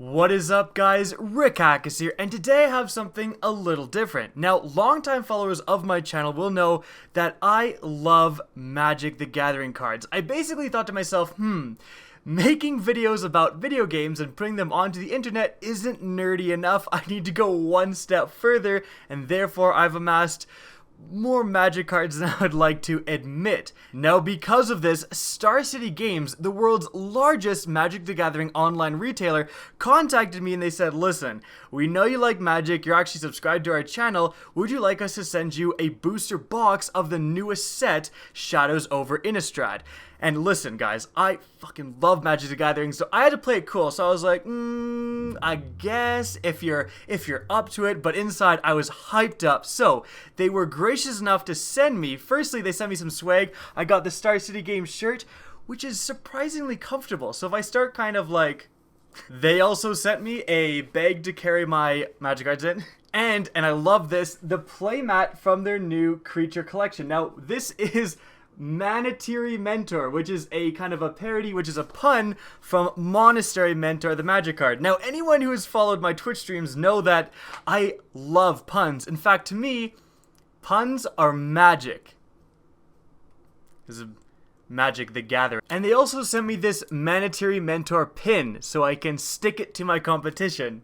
What is up, guys? KACK is here, and today I have something a little different. Now, longtime followers of my channel will know that I love Magic the Gathering cards. I basically thought to myself, making videos about video games and putting them onto the internet isn't nerdy enough. I need to go one step further, and therefore I've amassed more Magic cards than I would like to admit. Now, because of this, Star City Games, the world's largest Magic the Gathering online retailer, contacted me and they said, listen, we know you like Magic, you're actually subscribed to our channel, would you like us to send you a booster box of the newest set, Shadows over Innistrad? And listen, guys, I fucking love Magic the Gathering, so I had to play it cool. So I was like, I guess if you're up to it. But inside, I was hyped up. So they were gracious enough to send me. Firstly, they sent me some swag. I got the Star City Games shirt, which is surprisingly comfortable. So if I start kind of like, they also sent me a bag to carry my Magic cards in. And I love this, the playmat from their new creature collection. Now, this is Manatiri Mentor, which is a kind of a parody, which is a pun from Monastery Mentor, the Magic card. Now, anyone who has followed my Twitch streams know that I love puns. In fact, to me, puns are magic. This is Magic the Gathering. And they also sent me this Manatiri Mentor pin, so I can stick it to my competition.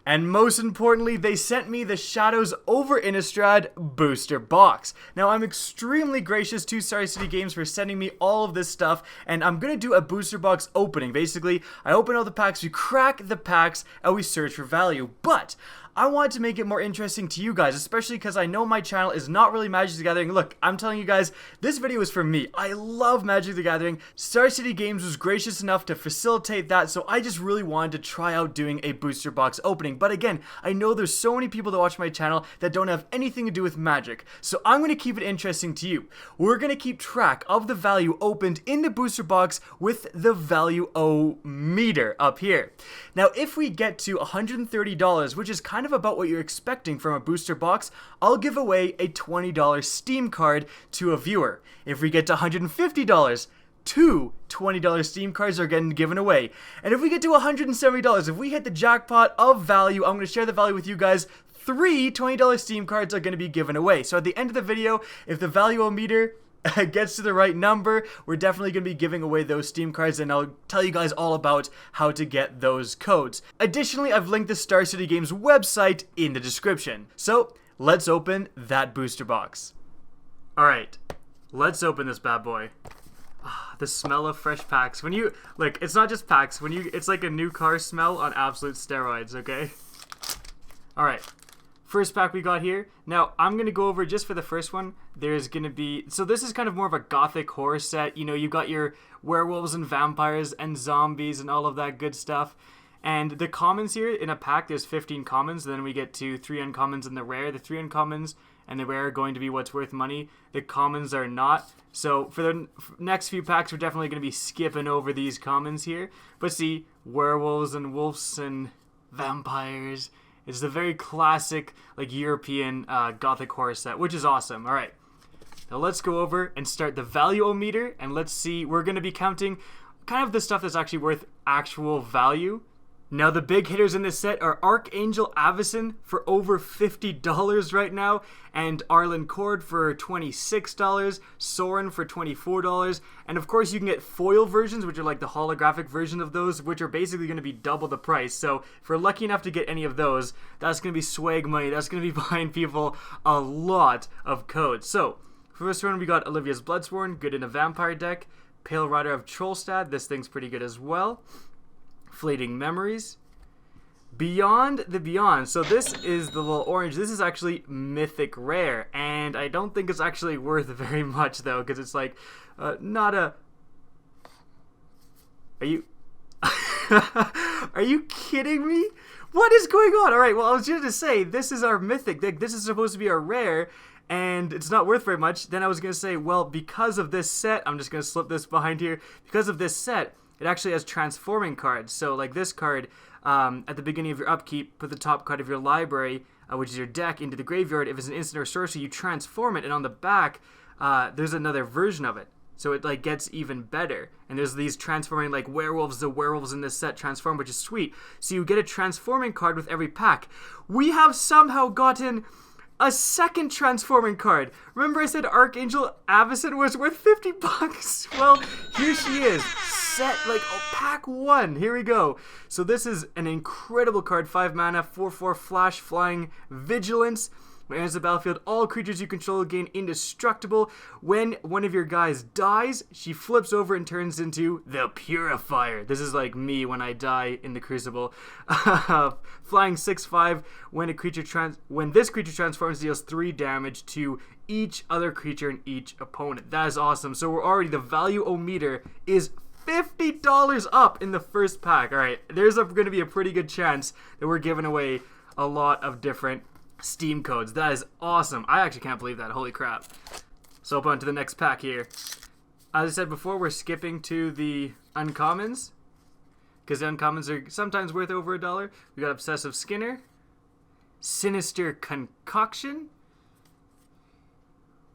And most importantly, they sent me the Shadows over Innistrad booster box. Now, I'm extremely gracious to Star City Games for sending me all of this stuff, and I'm gonna do a booster box opening. Basically, I open all the packs, we crack the packs, and we search for value. But I wanted to make it more interesting to you guys, especially because I know my channel is not really Magic the Gathering. Look, I'm telling you guys, this video is for me. I love Magic the Gathering. Star City Games was gracious enough to facilitate that, so I just really wanted to try out doing a booster box opening. But again, I know there's so many people that watch my channel that don't have anything to do with Magic, so I'm going to keep it interesting to you. We're going to keep track of the value opened in the booster box with the value-o meter up here. Now, if we get to $130, which is kind of about what you're expecting from a booster box, I'll give away a $20 Steam card to a viewer. If we get to $150, two $20 Steam cards are getting given away. And if we get to $170, if we hit the jackpot of value, I'm going to share the value with you guys. Three $20 Steam cards are going to be given away. So at the end of the video, if the value meter gets to the right number, we're definitely going to be giving away those Steam cards, and I'll tell you guys all about how to get those codes. Additionally, I've linked the Star City Games website in the description. So let's open that booster box. Alright, let's open this bad boy. The smell of fresh packs. When you, like, it's not just packs, it's like a new car smell on absolute steroids, okay? Alright. First pack we got here. Now, I'm going to go over just for the first one. There's going to be... So this is kind of more of a gothic horror set. You know, you've got your werewolves and vampires and zombies and all of that good stuff. And the commons here, in a pack, there's 15 commons. Then we get to 3 uncommons and the rare. The 3 uncommons and the rare are going to be what's worth money. The commons are not. So for the next few packs, we're definitely going to be skipping over these commons here. But see, werewolves and wolves and vampires... It's the very classic, like, European gothic horror set, which is awesome. All right, now let's go over and start the value meter, and let's see. We're going to be counting kind of the stuff that's actually worth actual value. Now, the big hitters in this set are Archangel Avacyn for over $50 right now, and Arlen Cord for $26, Sorin for $24, and of course you can get foil versions, which are like the holographic version of those, which are basically going to be double the price. So if we're lucky enough to get any of those, that's going to be swag money. That's going to be buying people a lot of codes. So first one, we got Olivia's Bloodsworn, good in a vampire deck. Pale Rider of Trollstad, this thing's pretty good as well. Fleeting Memories. Beyond the Beyond. So this is the little orange. This is actually mythic rare, and I don't think it's actually worth very much though, because it's like not a... Are you... Are you kidding me? What is going on? Alright, well, I was just to say, this is our mythic. This is supposed to be our rare, and it's not worth very much. Then I was going to say, well, because of this set, I'm just going to slip this behind here. Because of this set, it actually has transforming cards. So like this card, at the beginning of your upkeep, put the top card of your library, which is your deck, into the graveyard. If it's an instant or sorcery, you transform it, and on the back, there's another version of it. so it like gets even better. And there's these transforming like werewolves. The werewolves in this set transform, which is sweet. So you get a transforming card with every pack. We have somehow gotten a second transforming card. Remember I said Archangel Avacyn was worth 50 bucks? Well, here she is. Set, like, pack 1. Here we go. So this is an incredible card. 5 mana, 4/4 flash, flying, vigilance. When it enters the battlefield, all creatures you control gain indestructible. When one of your guys dies, she flips over and turns into the Purifier. This is like me when I die in the Crucible. Flying 6/5. When this creature transforms, deals 3 damage to each other creature and each opponent. That is awesome. So we're already, the value-o-meter is $50 up in the first pack. All right, there's going to be a pretty good chance that we're giving away a lot of different Steam codes. That is awesome. I actually can't believe that. Holy crap. So up on to the next pack here. As I said before, we're skipping to the uncommons, because the uncommons are sometimes worth over $1. We got Obsessive Skinner, Sinister Concoction.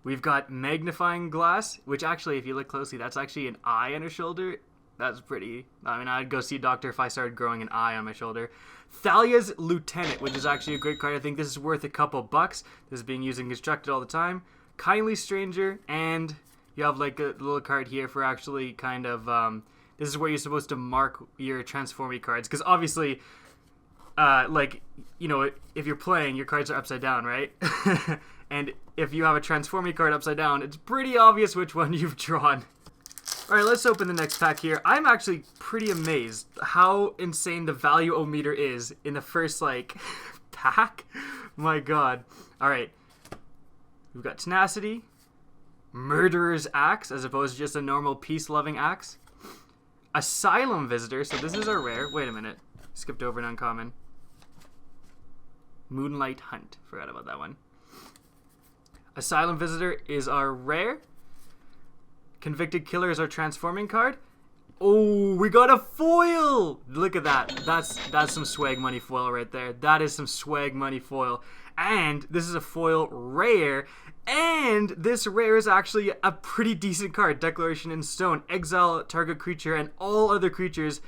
We've got Magnifying Glass, which actually, if you look closely, that's actually an eye on her shoulder. That's pretty... I mean, I'd go see a doctor if I started growing an eye on my shoulder. Thalia's Lieutenant, which is actually a great card. I think this is worth a couple bucks. This is being used and constructed all the time. Kindly Stranger, and you have like a little card here for actually kind of... this is where you're supposed to mark your transforming cards. Because obviously, like, you know, if you're playing, your cards are upside down, right? And if you have a transforming card upside down, it's pretty obvious which one you've drawn. Alright, let's open the next pack here. I'm actually pretty amazed how insane the value-o-meter is in the first, like, pack. My god. Alright. We've got Tenacity, Murderer's Axe, as opposed to just a normal peace-loving axe. Asylum Visitor, so this is our rare. Wait a minute. Skipped over an uncommon. Moonlight Hunt. Forgot about that one. Asylum Visitor is our rare. Convicted Killer is our transforming card. Oh, we got a foil! Look at that. That's some swag money foil right there. That is some swag money foil. And this is a foil rare. And this rare is actually a pretty decent card. Declaration in Stone. Exile target creature and all other creatures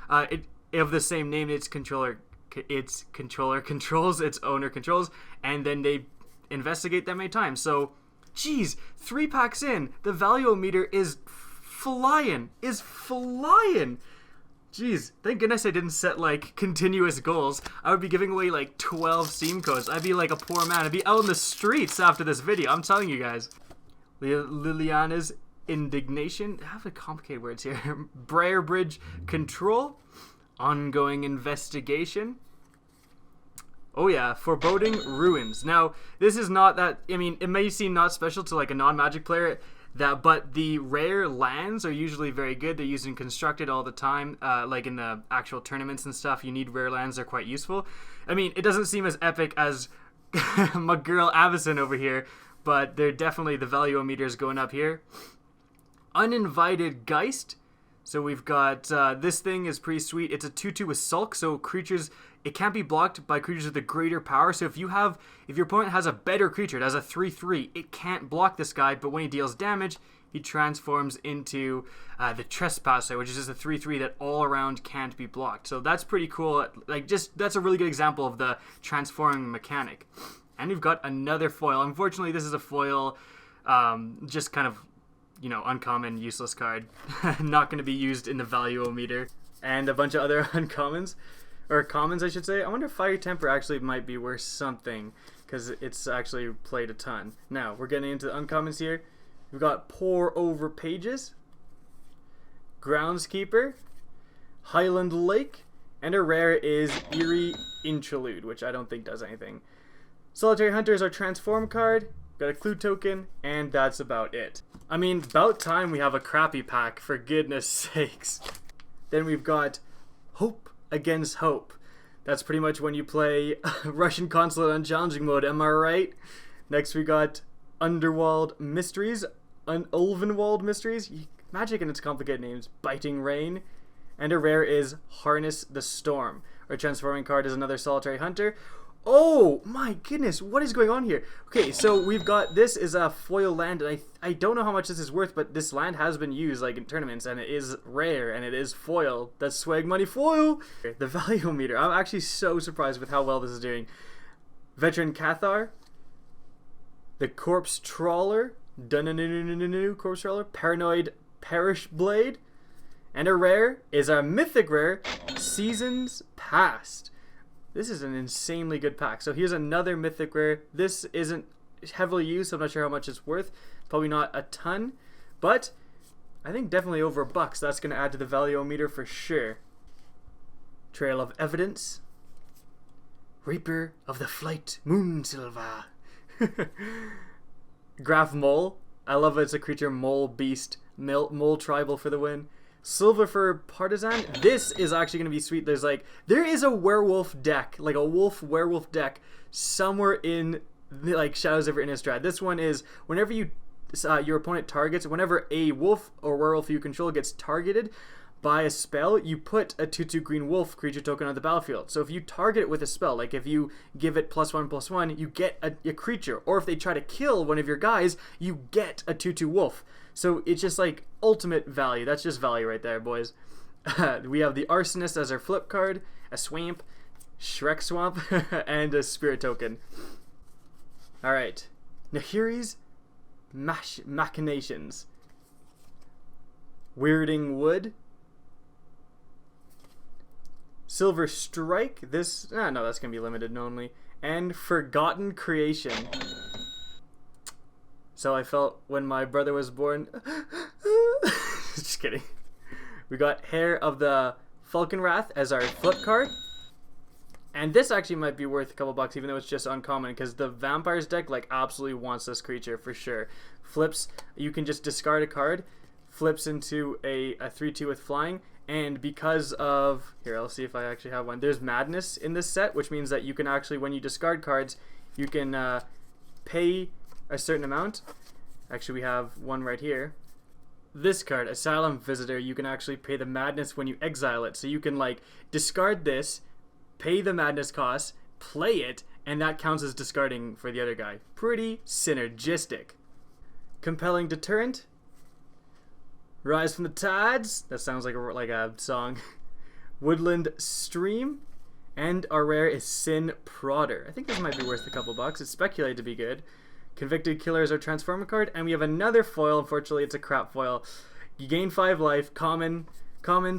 of the same name its controller controls, its owner controls, and then they investigate that many times. So, geez, 3 packs in, the value-o-meter is flying. Jeez, thank goodness I didn't set, like, continuous goals. I would be giving away, like, 12 Steam codes. I'd be like a poor man. I'd be out in the streets after this video. I'm telling you guys. Liliana's Indignation. I have complicated words here. Briar Bridge Control. Ongoing Investigation. Oh yeah, Foreboding Ruins. Now, this is not that, I mean, it may seem not special to like a non-Magic player, but the rare lands are usually very good. They're used and constructed all the time, like in the actual tournaments and stuff. You need rare lands, they're quite useful. I mean, it doesn't seem as epic as my girl Avacyn over here, but they're definitely, the value-o-meter is going up here. Uninvited Geist. So we've got, this thing is pretty sweet. It's a 2/2 with Sulk, so creatures, it can't be blocked by creatures with a greater power. So if your opponent has a better creature, it has a 3/3, it can't block this guy, but when he deals damage, he transforms into the Trespasser, which is just a 3/3 that all around can't be blocked. So that's pretty cool. Like, that's a really good example of the transforming mechanic. And we've got another foil. Unfortunately, this is a foil, just kind of, you know, uncommon, useless card. Not going to be used in the value-o-meter. And a bunch of other uncommons. Or commons, I should say. I wonder if Fire Temper actually might be worth something, because it's actually played a ton. Now, we're getting into the uncommons here. We've got Pour Over Pages, Groundskeeper, Highland Lake, and a rare is Eerie Interlude, which I don't think does anything. Solitary Hunter is our transform card, got a clue token, and that's about it. I mean, about time we have a crappy pack, for goodness sakes. Then we've got Hope Against Hope. That's pretty much when you play Russian Consulate on challenging mode, am I right? Next we got Underworld Mysteries, Ulvenwald Mysteries, Magic and its complicated names, Biting Rain, and a rare is Harness the Storm. Our transforming card is another Solitary Hunter. Oh my goodness, what is going on here? Okay, so we've got, this is a foil land, and I don't know how much this is worth, but this land has been used like in tournaments, and it is rare, and it is foil. That's swag money foil. The value meter. I'm actually so surprised with how well this is doing. Veteran Cathar, the Corpse Trawler, Corpse Trawler, Paranoid Perish Blade, and a rare is a mythic rare, Seasons Past. This is an insanely good pack. So here's another mythic rare. This isn't heavily used, so I'm not sure how much it's worth. Probably not a ton, but I think definitely over $1. That's going to add to the value meter for sure. Trail of Evidence, Reaper of the Flight, Moon Silva. Graph Mole. I love it. It's a creature, mole, beast, mole tribal for the win. Silver for Partisan. This is actually going to be sweet. There is a werewolf deck, like a wolf werewolf deck somewhere in the, like, Shadows over Innistrad. This one is whenever you your opponent targets, whenever a wolf or werewolf you control gets targeted by a spell, you put a 2/2 green wolf creature token on the battlefield. So if you target it with a spell, like if you give it +1/+1, you get a creature. Or if they try to kill one of your guys, you get a 2/2 wolf. So it's just like ultimate value. That's just value right there, boys. We have the Arsonist as our flip card, a Swamp, Shrek Swamp, and a Spirit token. Alright. Nahiri's Machinations. Weirding Wood. Silver Strike. This, no, that's going to be limited only. And Forgotten Creation. So I felt when my brother was born. Just kidding. We got Hair of the Falconwrath as our flip card. And this actually might be worth a couple bucks, even though it's just uncommon, because the Vampires deck like absolutely wants this creature for sure. Flips, you can just discard a card, flips into a 3/2 with flying, and because of, here, I'll see if I actually have one. There's Madness in this set, which means that you can actually, when you discard cards, you can pay a certain amount. Actually, we have one right here. This card, Asylum Visitor, you can actually pay the Madness when you exile it. So you can like discard this, pay the Madness cost, play it, and that counts as discarding for the other guy. Pretty synergistic. Compelling Deterrent. Rise from the Tides. That sounds like a song. Woodland Stream. And our rare is Sin Prodder. I think this might be worth a couple bucks. It's speculated to be good. Convicted Killer is our Transformer card. And we have another foil. Unfortunately, it's a crap foil. You gain 5 life. Common,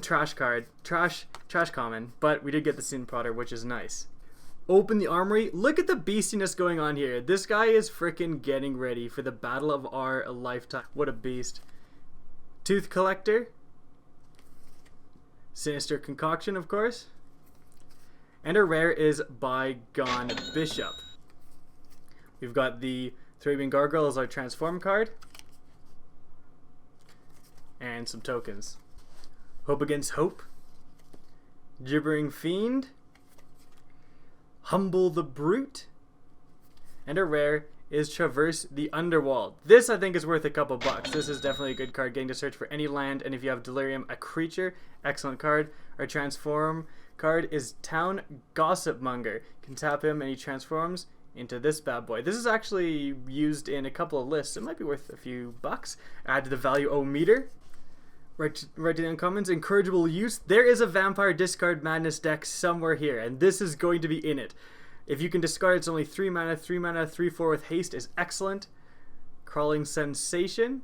trash card. Trash common. But we did get the Sin Prodder, which is nice. Open the Armory. Look at the beastiness going on here. This guy is freaking getting ready for the battle of our lifetime. What a beast. Tooth Collector. Sinister Concoction, of course. And our rare is Bygone Bishop. We've got the Thrabian Gargoyle as our Transform card. And some tokens. Hope Against Hope. Gibbering Fiend. Humble the Brute. And a rare is Traverse the Underworld. This I think is worth a couple bucks. This is definitely a good card, getting to search for any land, and if you have Delirium, a creature, excellent card. Our Transform card is Town Gossipmonger. You can tap him and he transforms into this bad boy. This is actually used in a couple of lists. It might be worth a few bucks. Add to the value meter. Right to the uncommons. Incorrigible Use. There is a Vampire Discard Madness deck somewhere here, and this is going to be in it. If you can discard, it's only 3 mana, 3 mana, 3/4 with haste is excellent. Crawling Sensation.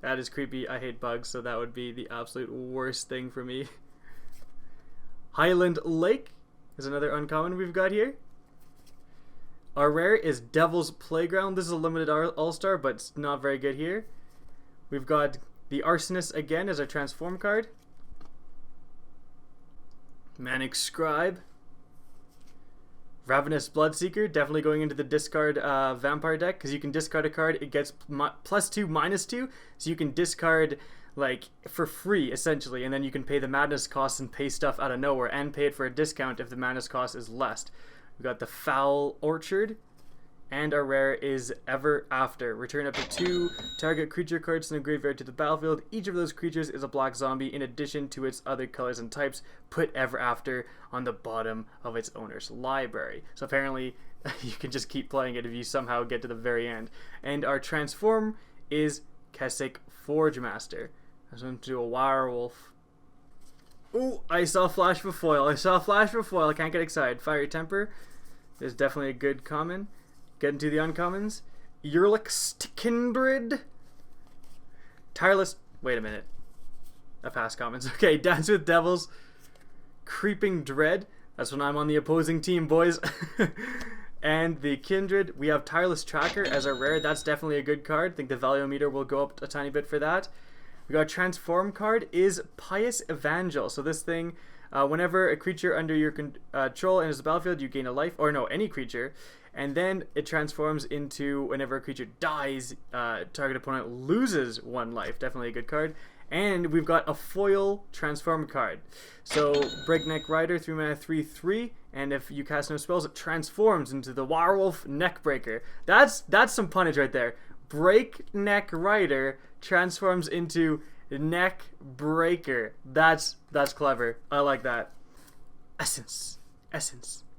That is creepy. I hate bugs, so that would be the absolute worst thing for me. Highland Lake is another uncommon we've got here. Our rare is Devil's Playground. This is a limited all-star, but it's not very good here. We've got the Arsonist again as our Transform card. Manic Scribe. Ravenous Bloodseeker, definitely going into the discard Vampire deck, because you can discard a card, it gets +2, -2, so you can discard like for free essentially, and then you can pay the Madness cost and pay stuff out of nowhere, and pay it for a discount if the Madness cost is less. We've got the Foul Orchard, And our rare is Ever After. Return up to 2 target creature cards from the graveyard to the battlefield. Each of those creatures is a black zombie in addition to its other colors and types. Put Ever After on the bottom of its owner's library. So apparently you can just keep playing it if you somehow get to the very end. And our transform is KACK Forge Master. I'm going to do a werewolf. Ooh, I saw flash for foil. I saw flash for foil. I can't get excited. Fiery Temper is definitely a good common. Get into the uncommons. Urlix Kindred. Tireless. Wait a minute. I passed commons. Okay, Dance with Devils. Creeping Dread. That's when I'm on the opposing team, boys. And the Kindred. We have Tireless Tracker as our rare. That's definitely a good card. I think the value meter will go up a tiny bit for that. We got a Transform card is Pious Evangel. So this thing, whenever a creature under your control enters the battlefield, you gain a life. Or no, any creature. And then it transforms into whenever a creature dies, target opponent loses 1 life. Definitely a good card. And we've got a foil transform card. So Breakneck Rider, 3 mana, 3/3, and if you cast no spells, it transforms into the Werewolf Neckbreaker. That's some punnage right there. Breakneck Rider transforms into Neckbreaker. That's clever. I like that. Essence,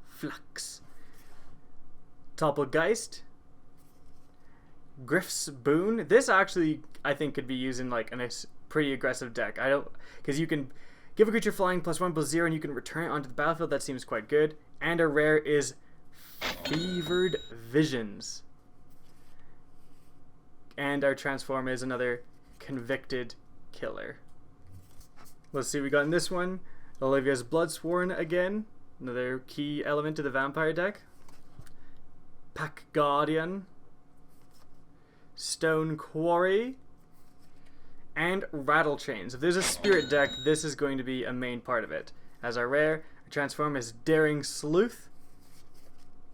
Flux. Topplegeist. Griff's Boon. This actually, I think, could be used in like a pretty aggressive deck. Because you can give a creature flying +1/+0 and you can return it onto the battlefield. That seems quite good. And our rare is Fevered Visions. And our transform is another Convicted Killer. Let's see what we got in this one. Olivia's Bloodsworn again. Another key element to the vampire deck. Pack Guardian. Stone Quarry. And Rattle Chains. If there's a spirit deck, this is going to be a main part of it. As our rare, our transform is Daring Sleuth.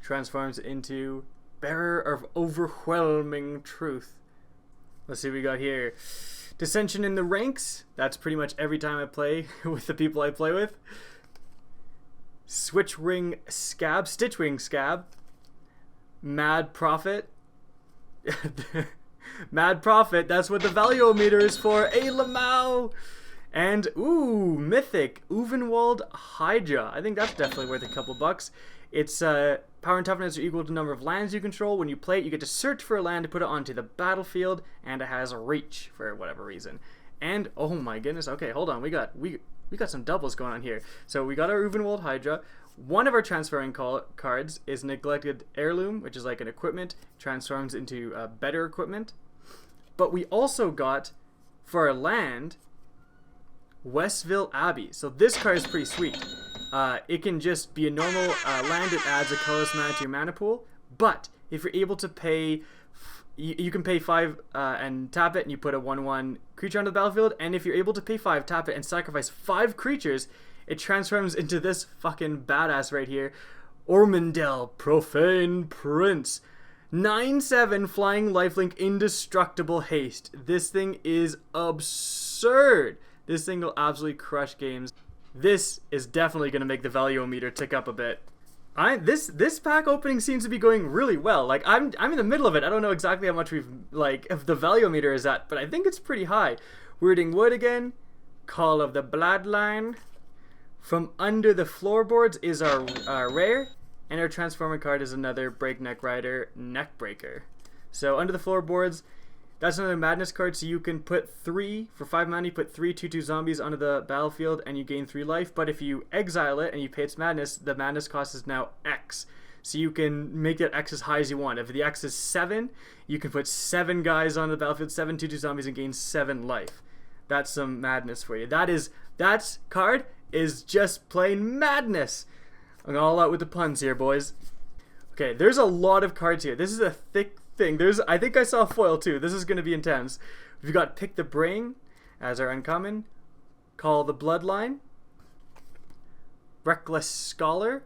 Transforms into Bearer of Overwhelming Truth. Let's see what we got here. Dissension in the Ranks. That's pretty much every time I play with the people I play with. Stitchwing Scab. Mad Prophet. Mad Prophet, that's what the value meter is for. A Lamau! And, ooh, Mythic, Uvenwald Hydra. I think that's definitely worth a couple bucks. Its power and toughness are equal to the number of lands you control. When you play it, you get to search for a land to put it onto the battlefield, and it has a reach for whatever reason. And, oh my goodness, okay, hold on, we got some doubles going on here. So we got our Uvenwald Hydra. One of our transferring cards is Neglected Heirloom, which is like an equipment, transforms into better equipment. But we also got, for our land, Westville Abbey. So this card is pretty sweet. It can just be a normal land. It adds a colorless mana to your mana pool. But if you're able to pay, you can pay 5 and tap it, and you put a 1/1 creature onto the battlefield. And if you're able to pay 5, tap it, and sacrifice 5 creatures, it transforms into this fucking badass right here. Ormondel, Profane Prince. 9/7 flying lifelink indestructible haste. This thing is absurd. This thing will absolutely crush games. This is definitely going to make the value meter tick up a bit. This pack opening seems to be going really well. Like I'm in the middle of it. I don't know exactly how much if the value meter is at, but I think it's pretty high. Weirding Wood again. Call of the Bloodline. From Under the Floorboards is our rare, and our transformer card is another Breakneck Rider Neckbreaker. So Under the Floorboards, that's another Madness card, so you can put 3, for 5 mana, you put 3 2/2 zombies onto the battlefield and you gain 3 life, but if you exile it and you pay its Madness, the Madness cost is now X. So you can make that X as high as you want. If the X is 7, you can put 7 guys on the battlefield, 7 2/2 zombies, and gain 7 life. That's some madness for you. That card is just plain madness. I'm all out with the puns here, boys. Okay, there's a lot of cards here. This is a thick thing. I think I saw foil too. This is going to be intense. We've got Pick the Brain as our uncommon. Call the Bloodline. Reckless Scholar.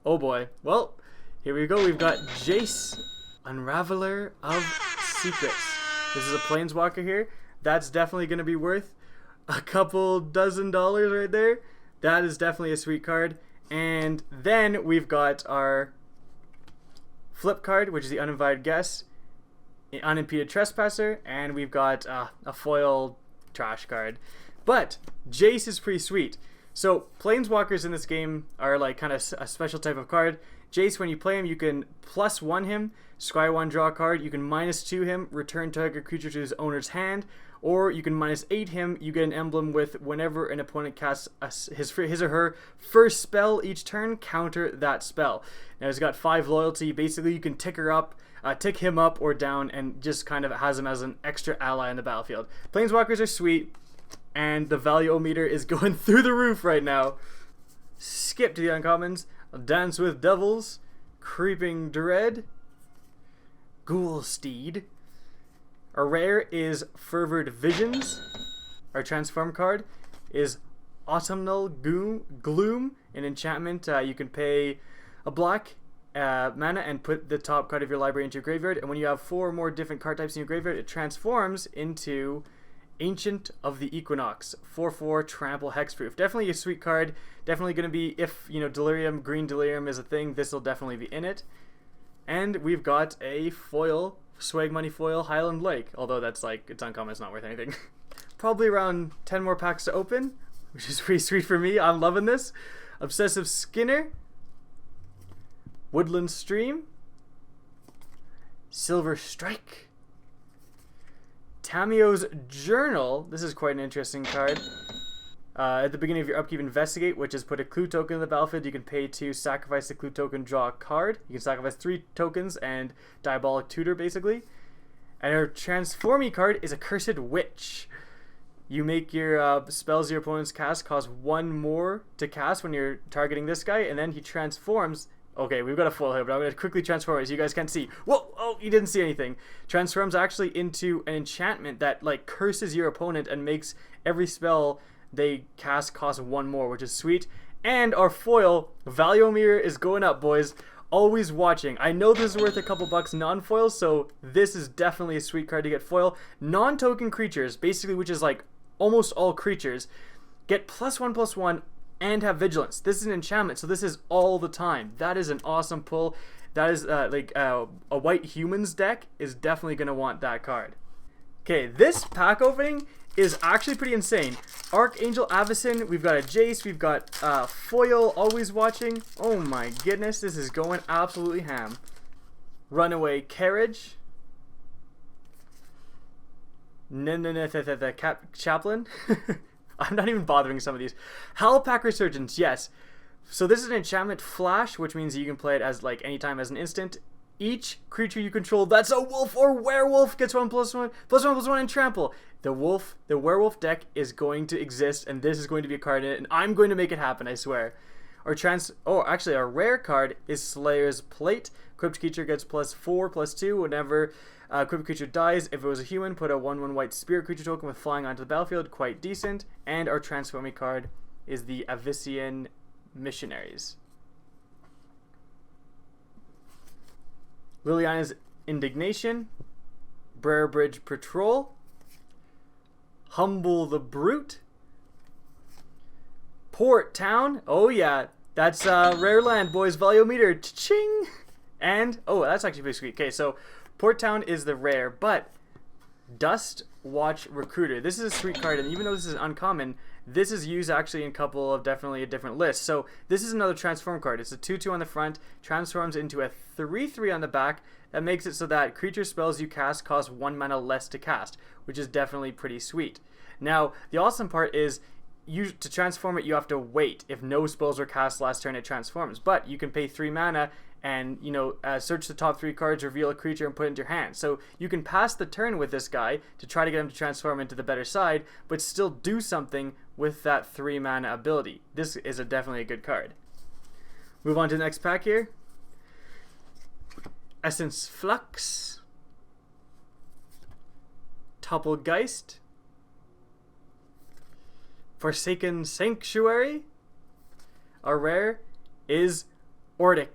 Oh boy. Well, here we go. We've got Jace, Unraveler of Secrets. This is a Planeswalker here. That's definitely going to be worth a couple $dozen right there. That is definitely a sweet card. And then we've got our Flip card, which is the uninvited guest, unimpeded trespasser, and we've got a foil trash card. But Jace is pretty sweet. So planeswalkers in this game are like kind of a special type of card. Jace, when you play him, you can +1 him, scry 1, draw a card. You can -2 him, return target creature to his owner's hand, or you can -8 him. You get an emblem with whenever an opponent casts his or her first spell each turn, counter that spell. Now he's got 5 loyalty. Basically, you can tick him up or down, and just kind of has him as an extra ally on the battlefield. Planeswalkers are sweet, and the value meter is going through the roof right now. Skip to the uncommons. Dance with Devils, Creeping Dread, Ghoulsteed. Our rare is Fervored Visions. Our transform card is Autumnal Gloom. An enchantment, you can pay a black mana and put the top card of your library into your graveyard. And when you have 4 or more different card types in your graveyard, it transforms into Ancient of the Equinox, 4/4 trample hexproof. Definitely a sweet card. Definitely going to be, if Delirium, green Delirium is a thing, this will definitely be in it. And we've got a foil, Swag Money foil, Highland Lake. Although that's like, it's uncommon, it's not worth anything. Probably around 10 more packs to open, which is pretty sweet for me. I'm loving this. Obsessive Skinner, Woodland Stream, Silver Strike, Tamio's Journal. This is quite an interesting card. At the beginning of your upkeep, investigate, which is put a clue token in the battlefield. You can pay 2, sacrifice the clue token, draw a card. You can sacrifice 3 tokens and Diabolic Tutor, basically. And our Transforming card is a Cursed Witch. You make your spells your opponent's cast cost 1 more to cast when you're targeting this guy, and then he transforms. Okay, we've got a foil here, but I'm going to quickly transform it so you guys can't see. Whoa! Oh, you didn't see anything. Transforms actually into an enchantment that like curses your opponent and makes every spell they cast cost 1 more, which is sweet. And our foil, value meter is going up, boys. Always watching. I know this is worth a couple bucks non-foil, so this is definitely a sweet card to get foil. Non-token creatures, basically, which is like almost all creatures, get +1/+1 and have vigilance. This is an enchantment, so this is all the time. That is an awesome pull. That is a white humans deck is definitely going to want that card. Okay, this pack opening is actually pretty insane. Archangel Avacyn, we've got a Jace, we've got foil, always watching. Oh my goodness, this is going absolutely ham. Runaway Carriage. Chaplain. I'm not even bothering some of these. Howlpack Resurgence, yes. So this is an enchantment flash, which means you can play it as like anytime as an instant. Each creature you control that's a wolf or werewolf gets 1/+1/+1 and trample. The werewolf deck is going to exist, and this is going to be a card in it, and I'm going to make it happen, I swear. Our rare card is Slayer's Plate. Equipped creature gets +4/+2 whenever equipped creature dies. If it was a human, put a 1/1 white spirit creature token with flying onto the battlefield. Quite decent. And our transforming card is the Avician Missionaries. Liliana's Indignation, Brer Bridge Patrol, Humble the Brute, Port Town. Oh yeah, that's rare land, boys. Value meter, ching. And oh, that's actually pretty sweet. Okay, so Port Town is the rare, but Dust Watch Recruiter. This is a sweet card, and even though this is uncommon, this is used actually in a couple of definitely a different lists. So this is another transform card. It's a 2/2 on the front, transforms into a 3/3 on the back. That makes it so that creature spells you cast cost 1 mana less to cast, which is definitely pretty sweet. Now, the awesome part is to transform it, you have to wait. If no spells were cast last turn, it transforms. But you can pay 3 mana and search the top 3 cards, reveal a creature, and put it into your hand. So you can pass the turn with this guy to try to get him to transform into the better side, but still do something with that 3 mana ability. This is definitely a good card. Move on to the next pack here. Essence Flux, Topplegeist, Forsaken Sanctuary. Our rare is Ordric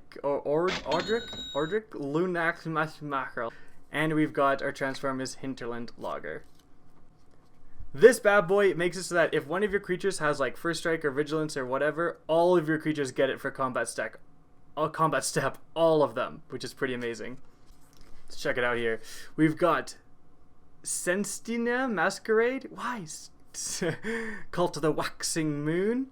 Lunax Mackerel. And we've got our transform is Hinterland Logger. This bad boy makes it so that if one of your creatures has like First Strike or Vigilance or whatever, all of your creatures get it for combat stack combat step, all of them, which is pretty amazing. Let's check it out here. We've got Senstina Masquerade. Why? Cult of the Waxing Moon.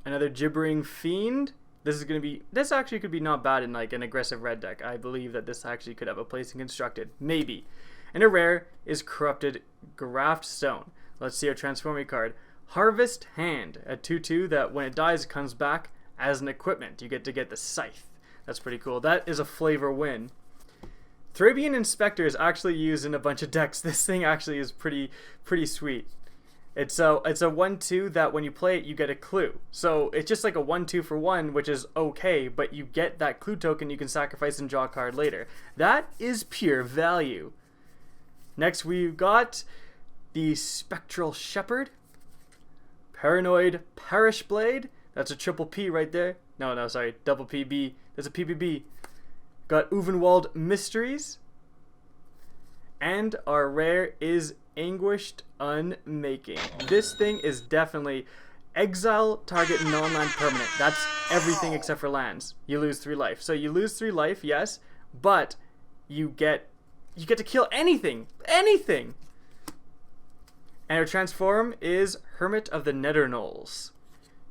Another Gibbering Fiend. This actually could be not bad in like an aggressive red deck. I believe that this actually could have a place in Constructed. Maybe. And a rare is Corrupted Graft Stone. Let's see our transforming card. Harvest Hand. A 2/2 that when it dies it comes back as an equipment. You get to get the Scythe. That's pretty cool. That is a flavor win. Thrabian Inspector is actually used in a bunch of decks. This thing actually is pretty sweet. It's a 1/2 that when you play it, you get a clue. So it's just like a 1/2 for 1, which is okay, but you get that clue token you can sacrifice and draw a card later. That is pure value. Next, we've got the Spectral Shepherd. Paranoid Parish Blade. That's a triple P right there. No, sorry, double PB. That's a PPB. Got Uvenwald Mysteries. And our rare is Anguished Unmaking. This thing is definitely exile target non-land permanent. That's everything except for lands. You lose 3 life. So you lose 3 life, yes, but you get to kill anything. Anything. And our transform is Hermit of the Nether Knolls.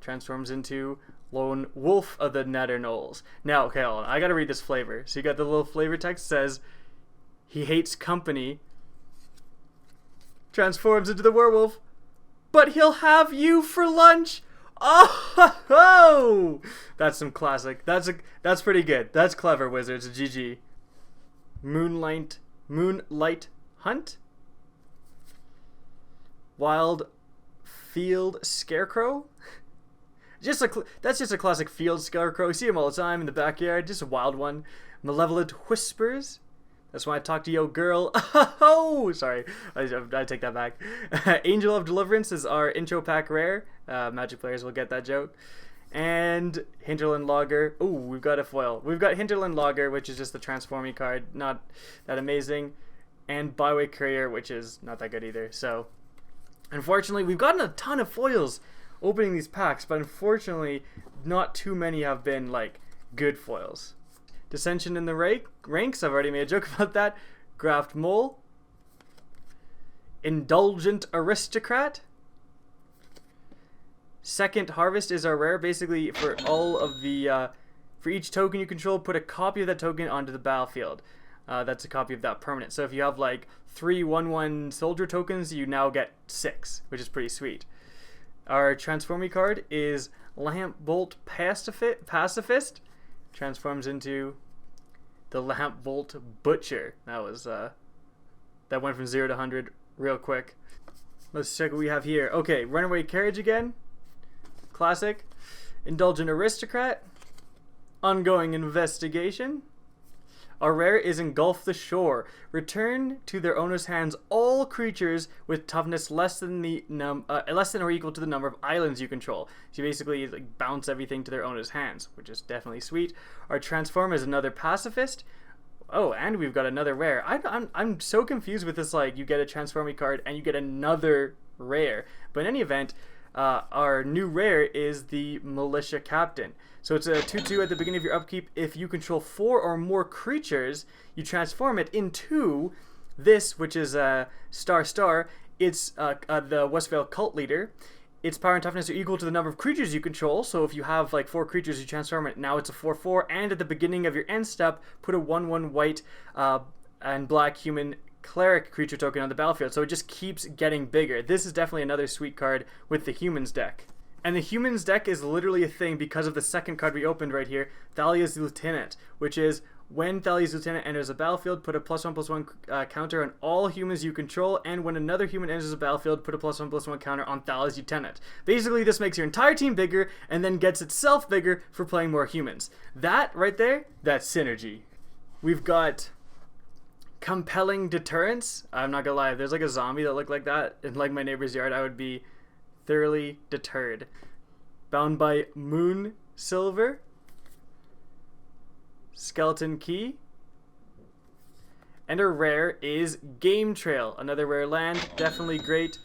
Transforms into Lone Wolf of the Nether Knolls. Now, okay, hold on. I gotta read this flavor. So you got the little flavor text says, he hates company. Transforms into the werewolf, but he'll have you for lunch. Oh, that's some classic. That's pretty good. That's clever, Wizards. GG. Moonlight Hunt. Wild Field Scarecrow. That's just a classic field scarecrow. You see him all the time in the backyard. Just a wild one. Malevolent Whispers. That's why I talk to yo girl. Oh, sorry. I take that back. Angel of Deliverance is our intro pack rare. Magic players will get that joke. And Hinterland Logger. Oh, we've got a foil. We've got Hinterland Logger, which is just the transforming card. Not that amazing. And Byway Courier, which is not that good either. So, unfortunately, we've gotten a ton of foils opening these packs, but unfortunately, not too many have been, like, good foils. Dissension in the ranks, I've already made a joke about that. Graft Mole. Indulgent Aristocrat. Second Harvest is our rare. Basically, for all of the, for each token you control, put a copy of that token onto the battlefield. That's a copy of that permanent. So if you have, like, 3 1/1 soldier tokens, you now get 6, which is pretty sweet. Our transforming card is Lamp Bolt Pacifist. Transforms into the Lamp Bolt Butcher. That was that went from 0 to 100 real quick. Let's check what we have here. Okay, Runaway Carriage again. Classic. Indulgent Aristocrat. Ongoing Investigation. Our rare is Engulf the Shore. Return to their owner's hands all creatures with toughness less than or equal to the number of islands you control. So you basically like bounce everything to their owner's hands, which is definitely sweet. Our transform is another pacifist. Oh, and we've got another rare. I'm so confused with this. Like you get a transforming card and you get another rare. But in any event, our new rare is the Militia Captain. So it's a 2/2 at the beginning of your upkeep. If you control 4 or more creatures, you transform it into this, which is a star. It's the Westvale Cult Leader. Its power and toughness are equal to the number of creatures you control. So if you have like 4 creatures, you transform it. Now it's a 4/4. And at the beginning of your end step, put a 1/1 white and black human cleric creature token on the battlefield. So it just keeps getting bigger. This is definitely another sweet card with the humans deck. And the humans deck is literally a thing because of the second card we opened right here, Thalia's Lieutenant, which is when Thalia's Lieutenant enters a battlefield, put a +1/+1 counter on all humans you control, and when another human enters a battlefield, put a +1/+1 counter on Thalia's Lieutenant. Basically, this makes your entire team bigger and then gets itself bigger for playing more humans. That right there, that's synergy. We've got Compelling Deterrence. I'm not gonna lie, if there's like a zombie that looked like that in like my neighbor's yard, I would be thoroughly deterred. Bound by Moon Silver. Skeleton Key. And a rare is Game Trail. Another rare land. Definitely great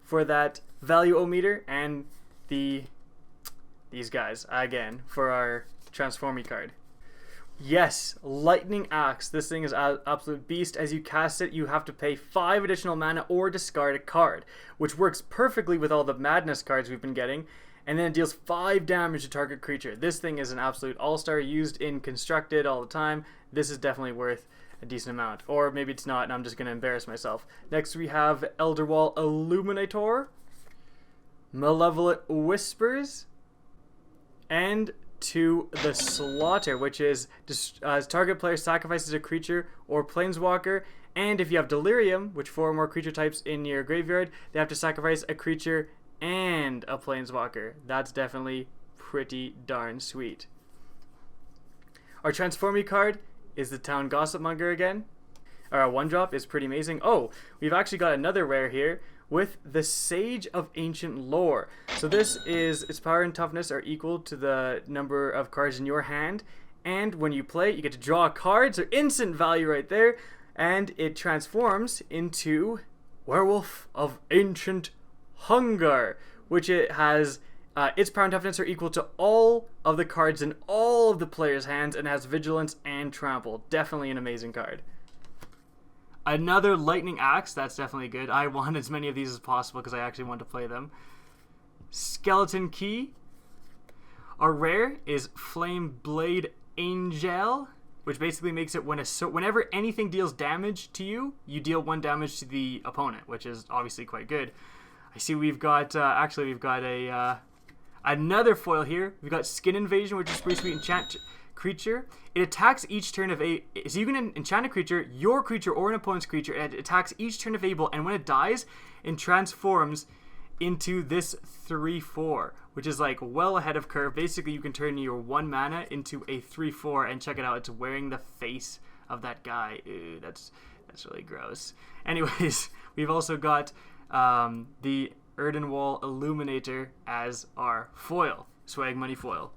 for that value-o-meter. And these guys, again, for our Transformy card. Yes, Lightning Axe. This thing is an absolute beast. As you cast it, you have to pay 5 additional mana or discard a card, which works perfectly with all the Madness cards we've been getting. And then it deals 5 damage to target creature. This thing is an absolute all-star, used in Constructed all the time. This is definitely worth a decent amount. Or maybe it's not, and I'm just going to embarrass myself. Next we have Elderwall Illuminator, Malevolent Whispers, and to the Slaughter, which is target player sacrifices a creature or planeswalker, and if you have Delirium, which 4 or more creature types in your graveyard, they have to sacrifice a creature and a planeswalker. That's definitely pretty darn sweet. Our Transformy card is the Town Gossipmonger again. Our 1-drop is pretty amazing. Oh, we've actually got another rare here with the Sage of Ancient Lore. So this is, its power and toughness are equal to the number of cards in your hand, and when you play, you get to draw a card, so instant value right there, and it transforms into Werewolf of Ancient Hunger, which it has, its power and toughness are equal to all of the cards in all of the players' hands, and has Vigilance and Trample. Definitely an amazing card. Another Lightning Axe, that's definitely good. I want as many of these as possible because I actually want to play them. Skeleton Key. Our rare is Flame Blade Angel, which basically makes it whenever anything deals damage to you, you deal 1 damage to the opponent, which is obviously quite good. I see we've got, actually we've got another foil here. We've got Skin Invasion, which is pretty sweet. Enchant creature. It attacks each turn of so you can enchant a creature, your creature or an opponent's creature, and it attacks each turn of Able, and when it dies, it transforms into this 3/4, which is like well ahead of curve. Basically, you can turn your 1 mana into a 3/4, and check it out, it's wearing the face of that guy. Ew, that's really gross. Anyways, we've also got the Erdenwall Illuminator as our foil, Swag Money foil.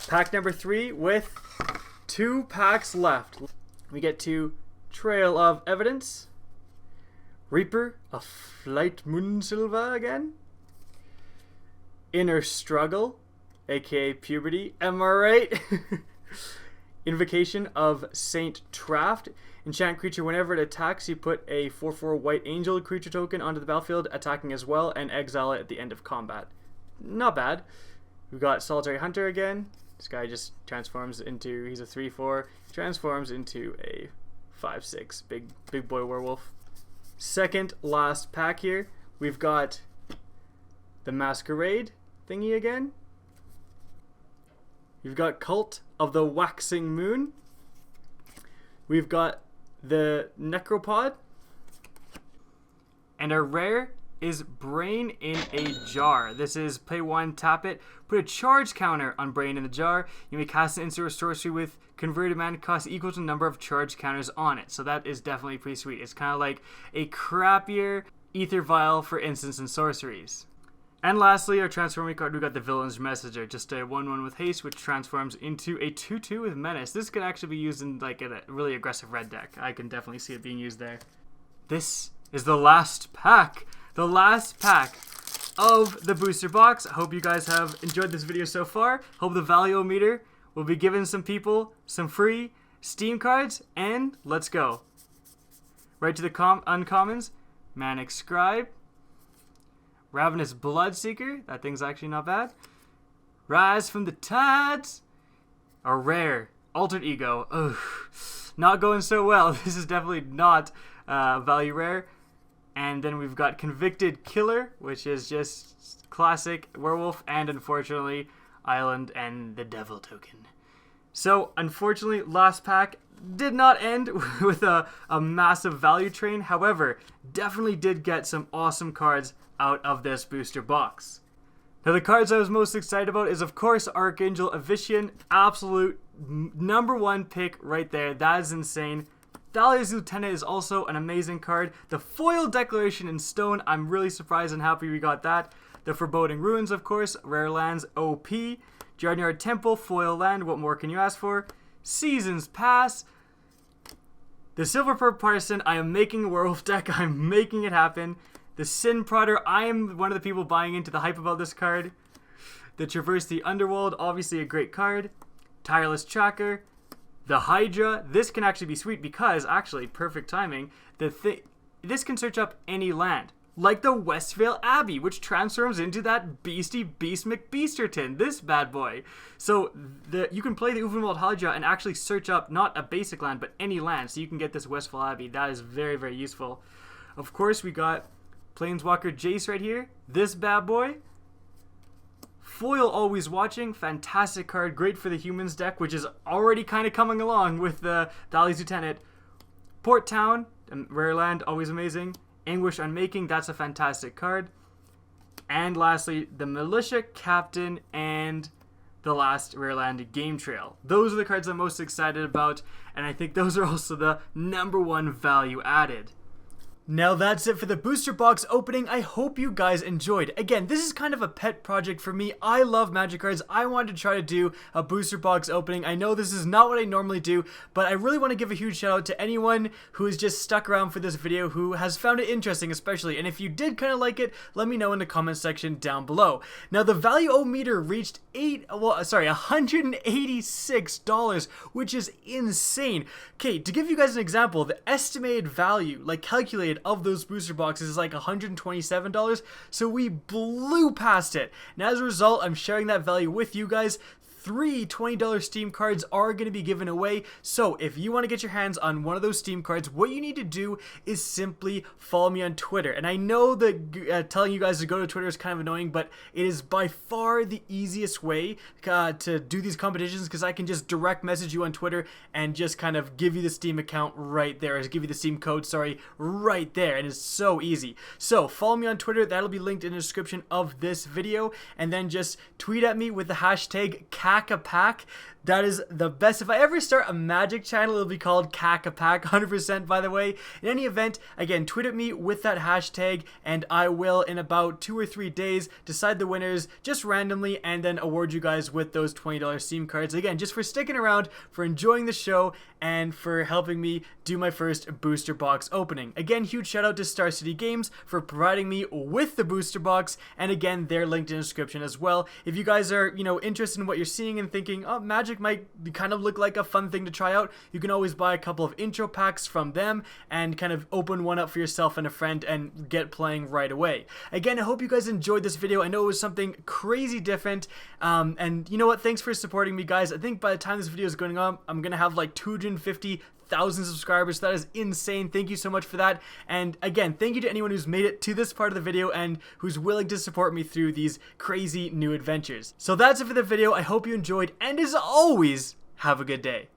Pack number 3 with 2 packs left. We get to Trail of Evidence, Reaper of Flight Moonsilva again, Inner Struggle, aka Puberty, am I right? Invocation of Saint Traft. Enchant creature, whenever it attacks, you put a 4/4 white angel creature token onto the battlefield, attacking as well, and exile it at the end of combat. Not bad. We've got Solitary Hunter again. This guy just transforms into, he's a 3/4, transforms into a 5/6 big boy werewolf. Second last pack here, we've got the Masquerade thingy again. We've got Cult of the Waxing Moon. We've got the Necropod. And our rare is Brain in a Jar. This is play 1, tap it, put a charge counter on Brain in the Jar. You may cast an instant or sorcery with converted mana cost equal to the number of charge counters on it. So that is definitely pretty sweet. It's kind of like a crappier Ether Vial for instants and sorceries. And lastly, our transforming card, we got the Villain's Messenger, just a 1/1 with haste, which transforms into a 2/2 with menace. This could actually be used in like a really aggressive red deck. I can definitely see it being used there. This is the last pack. The last pack of the booster box. I hope you guys have enjoyed this video so far. Hope the Value-O-Meter will be giving some people some free Steam cards, and let's go. Right to the uncommons. Manic Scribe. Ravenous Bloodseeker. That thing's actually not bad. Rise from the Tides. A rare. Altered Ego. Ugh. Not going so well. This is definitely not value rare. And then we've got Convicted Killer, which is just classic werewolf, and unfortunately Island and the Devil token. So unfortunately, last pack did not end with a massive value train. However, definitely did get some awesome cards out of this booster box. Now the cards I was most excited about is of course Archangel Avician, absolute #1 pick right there. That is insane. Thalia's Lieutenant is also an amazing card. The foil Declaration in Stone, I'm really surprised and happy we got that. The Foreboding Ruins, of course, rare lands, OP. Jarnyard Temple, foil land, what more can you ask for? Seasons Pass. The Silverpurp Partisan, I am making a werewolf deck, I'm making it happen. The Sin Prodder, I am one of the people buying into the hype about this card. The Traverse the Underworld, obviously a great card. Tireless Tracker, the Hydra. This can actually be sweet because, actually, perfect timing, this can search up any land. Like the Westvale Abbey, which transforms into that beastie Beast McBeasterton, this bad boy. So you can play the Uvenwald Hydra and actually search up not a basic land, but any land. So you can get this Westvale Abbey. That is very, very useful. Of course, we got Planeswalker Jace right here. This bad boy. Foil Always Watching, fantastic card, great for the humans deck, which is already kind of coming along with the Dali's Lieutenant. Port Town, rare land, always amazing. Anguish Unmaking, that's a fantastic card. And lastly, the Militia Captain and the last rare land, Game Trail. Those are the cards I'm most excited about, and I think those are also the #1 value added. Now that's it for the booster box opening. I hope you guys enjoyed. Again, this is kind of a pet project for me. I love Magic cards. I wanted to try to do a booster box opening. I know this is not what I normally do, but I really want to give a huge shout out to anyone who has just stuck around for this video, who has found it interesting especially. And if you did kind of like it, let me know in the comment section down below. Now the value meter reached $186, which is insane. Okay, to give you guys an example, the estimated value, like calculated, of those booster boxes is like $127, so we blew past it. And as a result, I'm sharing that value with you guys. 3 $20 Steam cards are going to be given away, so if you want to get your hands on one of those Steam cards, what you need to do is simply follow me on Twitter. And I know that telling you guys to go to Twitter is kind of annoying, but it is by far the easiest way to do these competitions, because I can just direct message you on Twitter and just kind of give you the Steam account right there, or give you the Steam code, sorry, right there, and it's so easy. So follow me on Twitter, that'll be linked in the description of this video, and then just tweet at me with the hashtag KACK. That is the best. If I ever start a Magic channel, it'll be called KACK, 100% by the way. In any event, again, tweet at me with that hashtag, and I will, in about 2 or 3 days, decide the winners just randomly, and then award you guys with those $20 Steam cards. Again, just for sticking around, for enjoying the show, and for helping me do my first booster box opening. Again, huge shout out to Star City Games for providing me with the booster box, and again, they're linked in the description as well. If you guys are, interested in what you're seeing and thinking, oh, Magic might kind of look like a fun thing to try out, you can always buy a couple of intro packs from them and kind of open one up for yourself and a friend and get playing right away. Again, I hope you guys enjoyed this video. I know it was something crazy different, and you know what, thanks for supporting me, guys. I think by the time this video is going on, I'm gonna have like 250,000 subscribers. That is insane. Thank you so much for that. And again, thank you to anyone who's made it to this part of the video and who's willing to support me through these crazy new adventures. So that's it for the video. I hope you enjoyed, and as always, have a good day.